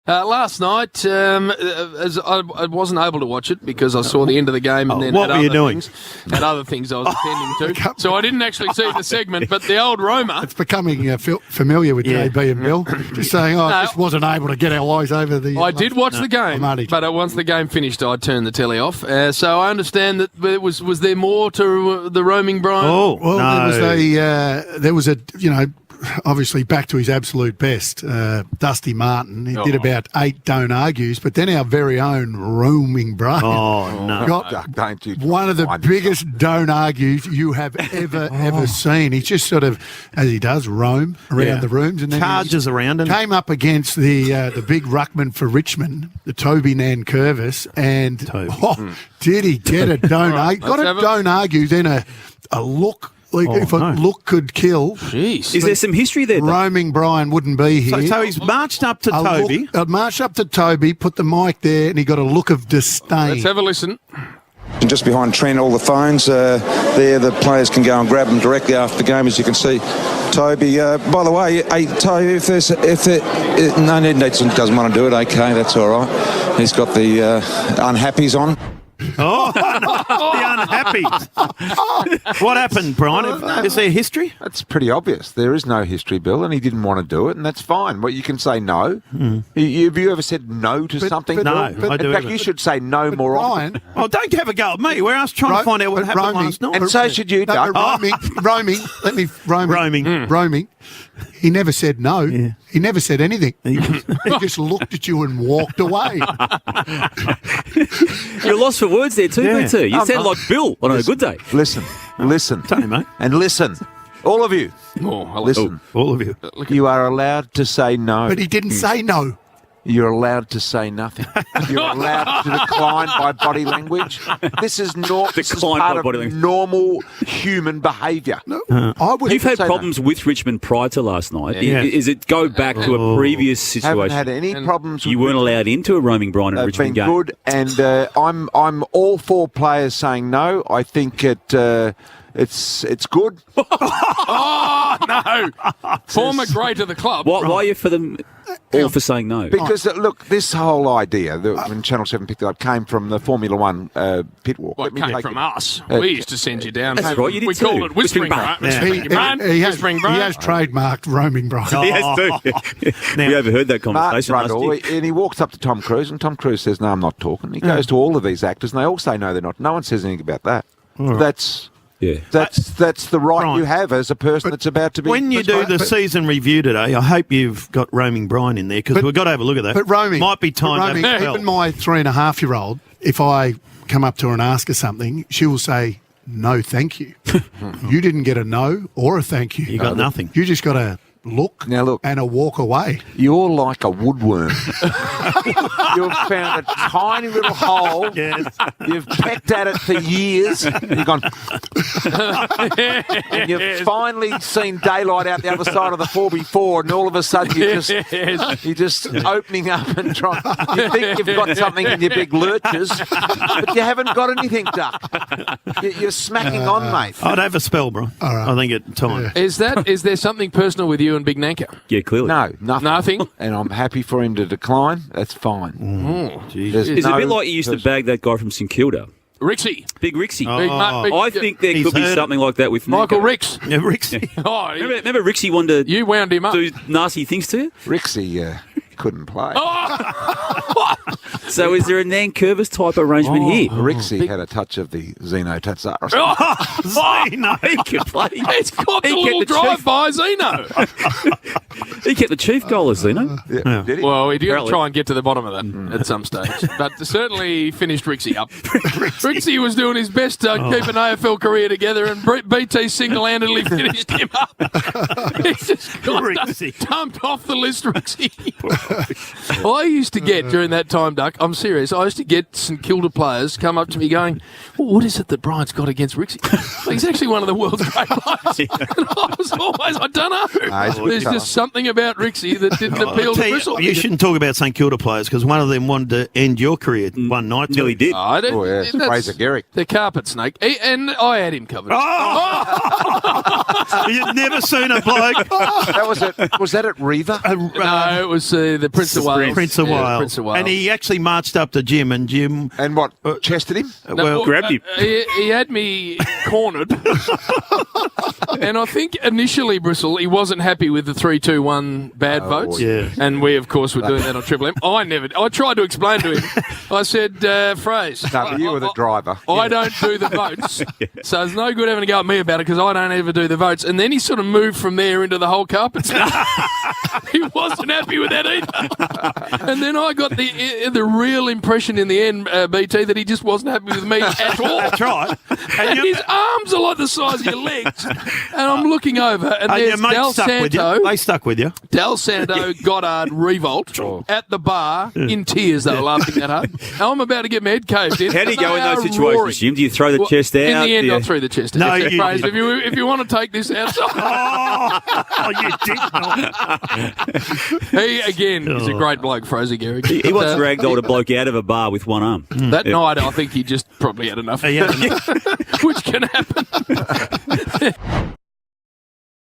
Last night, as I wasn't able to watch it because I saw the end of the game and then what were you doing? Had other things I was attending to. So I didn't actually see the segment, but the old Roma. It's becoming familiar with JB and Bill. Just saying, I just wasn't able to get our eyes over the... I did watch the game, but once the game finished, I turned the telly off. So I understand that was there more to the roaming Brian? Oh, well, no. there was a obviously back to his absolute best, Dusty Martin. He did about 8 don't argues, but then our very own roaming Brian got one of the biggest don't argues you have ever seen. He just sort of, as he does, roam around the rooms and then charges around and came up against the big ruckman for Richmond, the Toby Nankervis, and did he get a don't argue? Got a don't argue, then a look. If a look could kill. Jeez. Is there some history there? Roaming Brian wouldn't be here. So he's marched up to Toby. Marched up to Toby, put the mic there, and he got a look of disdain. Let's have a listen. And just behind Trent, all the phones there, the players can go and grab them directly after the game, as you can see. Toby, by the way, Toby, if no, Ned doesn't want to do it, okay, that's all right. He's got the unhappies on. Oh, the unhappy. What happened, Brian? Is there history? That's pretty obvious. There is no history, Bill, and he didn't want to do it, and that's fine. Well, you can say no. Have you ever said no to something? No, I do. In fact, you should say no more often. Oh, don't have a go at me. We're us trying to find out what happened last night. And so should you, Doug. Roaming. Roaming. He never said no. Yeah. He never said anything. He just looked at you and walked away. You're lost for words there too, BT. You sound like Bill on a good day. Listen. Tell you, mate. And listen. All of you. Listen. All of you. You are allowed to say no. But he didn't say no. You're allowed to say nothing. You're allowed to decline by body language. This is part of normal human behaviour. No, You've had problems with Richmond prior to last night. Yeah. Is it go back to a previous situation? Haven't had any problems. You weren't allowed into a roaming Brian and Richmond game. They've been good, and I'm all for players saying no. I think it's good. Oh, no. Former great of the club. Why are you for them all for saying no? Because, look, this whole idea, when Channel 7 picked it up, came from the Formula One pit walk. Well, it came from us. We used to send you down. That's right, you did we called it Whispering Brian. He has trademarked roaming Brian. He has too. We overheard that conversation last year. And he walks up to Tom Cruise, and Tom Cruise says, no, I'm not talking. He goes to all of these actors, and they all say no, they're not. No one says anything about that. That's the right you have as a person that's about to be... When you do the season review today, I hope you've got roaming Brian in there, because we've got to have a look at that. But roaming... Might be time to have even my 3.5-year-old, if I come up to her and ask her something, she will say, no, thank you. You didn't get a no or a thank you. You got nothing. You just got a look and a walk away. You're like a woodworm. You've found a tiny little hole. Yes. You've pecked at it for years. You've gone... and you've finally seen daylight out the other side of the 4x4, and all of a sudden you're just opening up and trying... You think you've got something in your big lurches, but you haven't got anything, Duck. You're smacking on, mate. I'd have a spell, bro. All right. I think it's time. Is there something personal with you and Big Nanker? Yeah, clearly. No, nothing. Nothing? And I'm happy for him to decline. That's fine. Is it a bit like you used to bag that guy from St Kilda? Rixie. Big Rixie. I think there could be something like that with Michael Nanker. Rix. Yeah, Rixie. Remember Rixie wanted to You wound him up. do nasty things to you? Rixie couldn't play. So is there a Nankervis type arrangement here? Rixie had a touch of the Zeno Tatsaris. Zeno! He could play. It's got the little drive-by, Zeno. He kept the chief goal as Zeno. Did he? Well, he did try and get to the bottom of that at some stage. But certainly he finished Rixie up. Rixie was doing his best to keep an AFL career together, and BT single-handedly finished him up. He's just got dumped off the list, Rixie. I used to get, during that time, Duck, I'm serious. I used to get St Kilda players come up to me going, well, what is it that Brian's got against Rixie? He's actually one of the world's great blokes. And I was always, I don't know. There's just something about Rixie that didn't appeal to Bristol. You shouldn't talk about St Kilda players because one of them wanted to end your career one night. Nearly did. Fraser Garrick. The carpet snake. And I had him covered. You've never seen a bloke. That was it. Was that at Riva? No, it was the Prince of Wales. Prince of Wales. Prince of Wales. And he actually marched up to Jim, and Jim... And what, chested him? Grabbed him. He had me cornered. And I think initially, Bristol, he wasn't happy with the 3-2-1 bad votes. Yeah. And we, of course, were doing that on Triple M. I tried to explain to him. I said, Fraser, No, but you were the driver. I don't do the votes. So it's no good having a go at me about it because I don't ever do the votes. And then he sort of moved from there into the whole carpet stuff. He wasn't happy with that either. And then I got the real impression in the end, BT, that he just wasn't happy with me at all. That's right. And his arms are like the size of your legs. And I'm looking over, and there's Dal Santo. They stuck with you. Dal Santo, Goddard, Revolt at the bar in tears. They were laughing that hard. Now I'm about to get my head caved in. How do you go in those situations, roaring. Jim? Do you throw the chest out? In the end, I threw the chest out. No, I said, you Fraser, didn't. if you want to take this outside. You did not. He, again, is a great bloke, Fraser Garrick. He once ragdolled a bloke out of a bar with one arm. That night, I think he just probably had enough. Yeah. Which can happen.